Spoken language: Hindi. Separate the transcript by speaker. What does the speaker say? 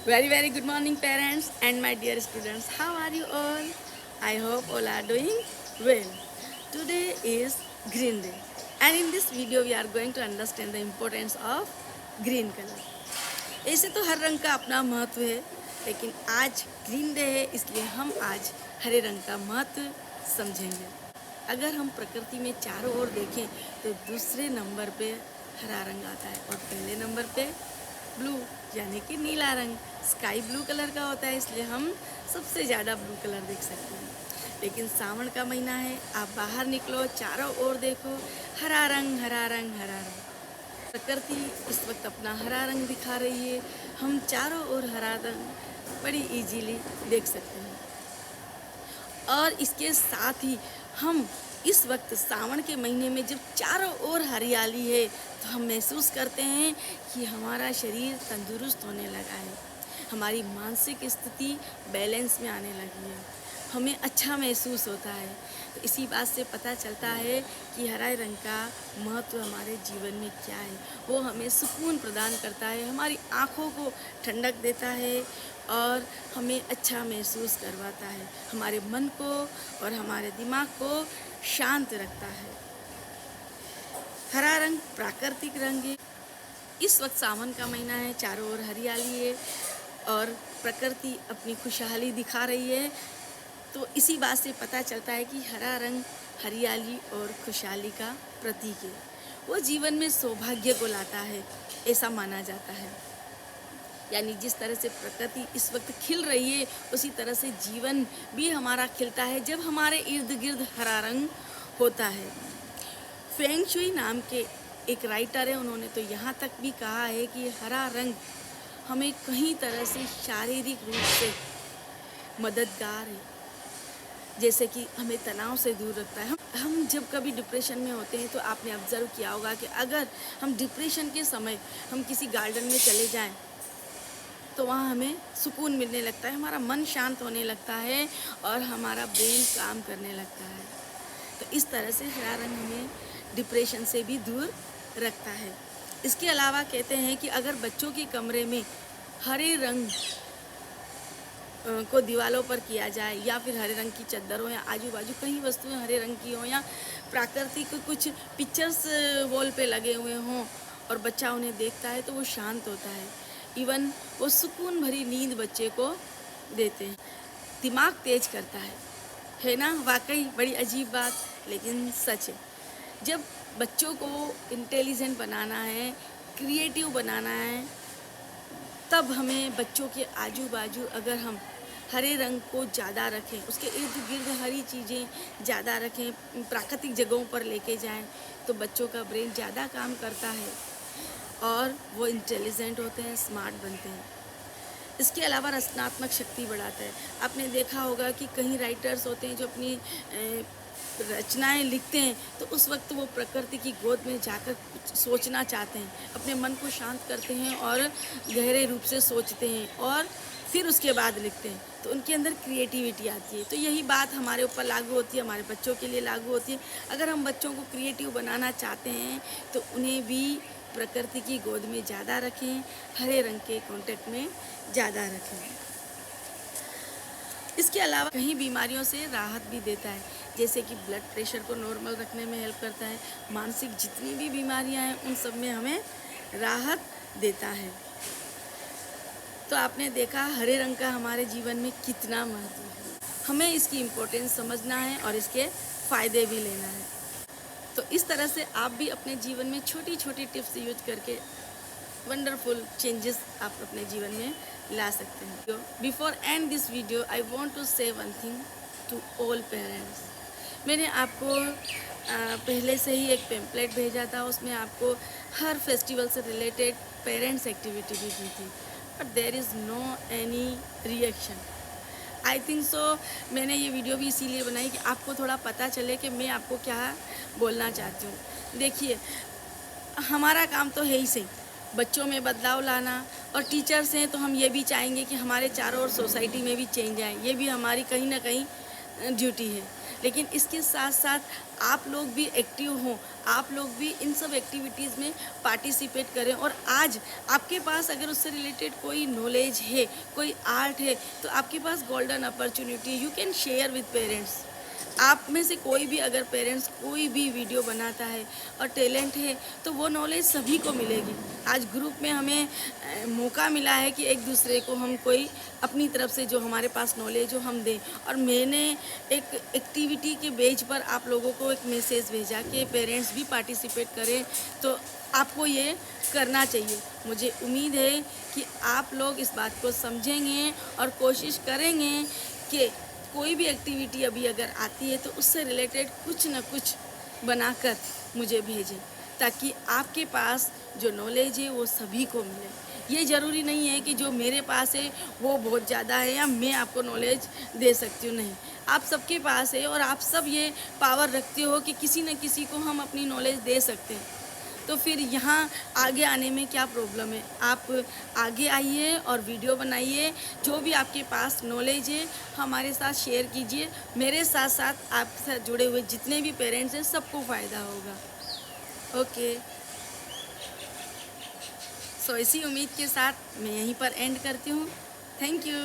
Speaker 1: Very good morning, parents and my dear students. How are you all? I hope all are doing well. Today is Green Day, and in this video, we are going to understand the importance of green color. ऐसे तो हर रंग का अपना महत्व है, लेकिन आज ग्रीन डे है, इसलिए हम आज हरे रंग का महत्व समझेंगे। अगर हम प्रकृति में चारों ओर देखें तो दूसरे नंबर पे हरा रंग आता है और पहले नंबर पे ब्लू यानी कि नीला रंग, स्काई ब्लू कलर का होता है, इसलिए हम सबसे ज़्यादा ब्लू कलर देख सकते हैं। लेकिन सावन का महीना है, आप बाहर निकलो, चारों ओर देखो, हरा रंग हरा रंग हरा रंग। प्रकृति इस वक्त अपना हरा रंग दिखा रही है। हम चारों ओर हरा रंग बड़ी इजीली देख सकते हैं। और इसके साथ ही हम इस वक्त सावन के महीने में जब चारों ओर हरियाली है तो हम महसूस करते हैं कि हमारा शरीर तंदुरुस्त होने लगा है, हमारी मानसिक स्थिति बैलेंस में आने लगी है, हमें अच्छा महसूस होता है। तो इसी बात से पता चलता है कि हरे रंग का महत्व हमारे जीवन में क्या है। वो हमें सुकून प्रदान करता है, हमारी आँखों को ठंडक देता है और हमें अच्छा महसूस करवाता है, हमारे मन को और हमारे दिमाग को शांत रखता है। हरा रंग प्राकृतिक रंग है। इस वक्त सावन का महीना है, चारों ओर हरियाली है और प्रकृति अपनी खुशहाली दिखा रही है। तो इसी बात से पता चलता है कि हरा रंग हरियाली और खुशहाली का प्रतीक है। वो जीवन में सौभाग्य को लाता है, ऐसा माना जाता है। यानी जिस तरह से प्रकृति इस वक्त खिल रही है, उसी तरह से जीवन भी हमारा खिलता है जब हमारे इर्द गिर्द हरा रंग होता है। फेंग शुई नाम के एक राइटर है, उन्होंने तो यहाँ तक भी कहा है कि हरा रंग हमें कई तरह से शारीरिक रूप से मददगार है। जैसे कि हमें तनाव से दूर रखता है। हम जब कभी डिप्रेशन में होते हैं तो आपने ऑब्ज़र्व किया होगा कि अगर हम डिप्रेशन के समय हम किसी गार्डन में चले जाएं तो वहाँ हमें सुकून मिलने लगता है, हमारा मन शांत होने लगता है और हमारा ब्रेन काम करने लगता है। तो इस तरह से हरा रंग हमें डिप्रेशन से भी दूर रखता है। इसके अलावा कहते हैं कि अगर बच्चों के कमरे में हरे रंग को दीवालों पर किया जाए या फिर हरे रंग की चद्दर हो या आजू बाजू कहीं वस्तुएं हरे रंग की हो या प्राकृतिक कुछ पिक्चर्स वॉल पे लगे हुए हों और बच्चा उन्हें देखता है तो वो शांत होता है। इवन वो सुकून भरी नींद बच्चे को देते हैं, दिमाग तेज करता है ना। वाकई बड़ी अजीब बात लेकिन सच है। जब बच्चों को इंटेलिजेंट बनाना है, क्रिएटिव बनाना है, तब हमें बच्चों के आजू बाजू अगर हम हरे रंग को ज़्यादा रखें, उसके इर्द गिर्द हरी चीज़ें ज़्यादा रखें, प्राकृतिक जगहों पर लेके जाएं, तो बच्चों का ब्रेन ज़्यादा काम करता है और वो इंटेलिजेंट होते हैं, स्मार्ट बनते हैं। इसके अलावा रचनात्मक शक्ति बढ़ाता है। आपने देखा होगा कि कई राइटर्स होते हैं जो अपनी रचनाएं लिखते हैं तो उस वक्त वो प्रकृति की गोद में जाकर सोचना चाहते हैं, अपने मन को शांत करते हैं और गहरे रूप से सोचते हैं और फिर उसके बाद लिखते हैं, तो उनके अंदर क्रिएटिविटी आती है। तो यही बात हमारे ऊपर लागू होती है, हमारे बच्चों के लिए लागू होती है। अगर हम बच्चों को क्रिएटिव बनाना चाहते हैं तो उन्हें भी प्रकृति की गोद में ज़्यादा रखें, हरे रंग के कांटेक्ट में ज़्यादा रखें। इसके अलावा कई बीमारियों से राहत भी देता है, जैसे कि ब्लड प्रेशर को नॉर्मल रखने में हेल्प करता है, मानसिक जितनी भी बीमारियां हैं उन सब में हमें राहत देता है। तो आपने देखा हरे रंग का हमारे जीवन में कितना महत्व है, हमें इसकी इम्पोर्टेंस समझना है और इसके फ़ायदे भी लेना है। तो इस तरह से आप भी अपने जीवन में छोटी छोटी टिप्स यूज करके वंडरफुल चेंजेस आप अपने जीवन में ला सकते हैं। Before end this video I want to say one thing to all parents. मैंने आपको पहले से ही एक पेम्पलेट भेजा था, उसमें आपको हर फेस्टिवल से रिलेटेड पेरेंट्स एक्टिविटी भी दी थी, but there is no any reaction. I think so मैंने ये वीडियो भी इसीलिए बनाई कि आपको थोड़ा पता चले कि मैं आपको क्या बोलना चाहती हूँ। देखिए, हमारा काम तो है ही सही बच्चों में बदलाव लाना, और टीचर्स हैं तो हम ये भी चाहेंगे कि हमारे चारों ओर सोसाइटी में भी चेंज आए, ये भी हमारी कहीं ना कहीं ड्यूटी है। लेकिन इसके साथ साथ आप लोग भी एक्टिव हों, आप लोग भी इन सब एक्टिविटीज़ में पार्टिसिपेट करें। और आज आपके पास अगर उससे रिलेटेड कोई नॉलेज है, कोई आर्ट है, तो आपके पास golden opportunity, you can share with parents. आप में से कोई भी अगर पेरेंट्स कोई भी वीडियो बनाता है और टैलेंट है, तो वो नॉलेज सभी को मिलेगी। आज ग्रुप में हमें मौका मिला है कि एक दूसरे को हम कोई अपनी तरफ से जो हमारे पास नॉलेज हो हम दें। और मैंने एक एक्टिविटी के बेस पर आप लोगों को एक मैसेज भेजा कि पेरेंट्स भी पार्टिसिपेट करें, तो आपको ये करना चाहिए। मुझे उम्मीद है कि आप लोग इस बात को समझेंगे और कोशिश करेंगे कि कोई भी एक्टिविटी अभी अगर आती है तो उससे रिलेटेड कुछ ना कुछ बनाकर मुझे भेजें, ताकि आपके पास जो नॉलेज है वो सभी को मिले। ये ज़रूरी नहीं है कि जो मेरे पास है वो बहुत ज़्यादा है या मैं आपको नॉलेज दे सकती हूँ, नहीं। आप सबके पास है और आप सब ये पावर रखते हो कि किसी न किसी को हम अपनी नॉलेज दे सकते हैं। तो फिर यहाँ आगे आने में क्या प्रॉब्लम है? आप आगे आइए और वीडियो बनाइए, जो भी आपके पास नॉलेज है हमारे साथ शेयर कीजिए। मेरे साथ साथ आपके साथ जुड़े हुए जितने भी पेरेंट्स हैं सबको फ़ायदा होगा। ओके, सो इसी उम्मीद के साथ मैं यहीं पर एंड करती हूँ। Thank you.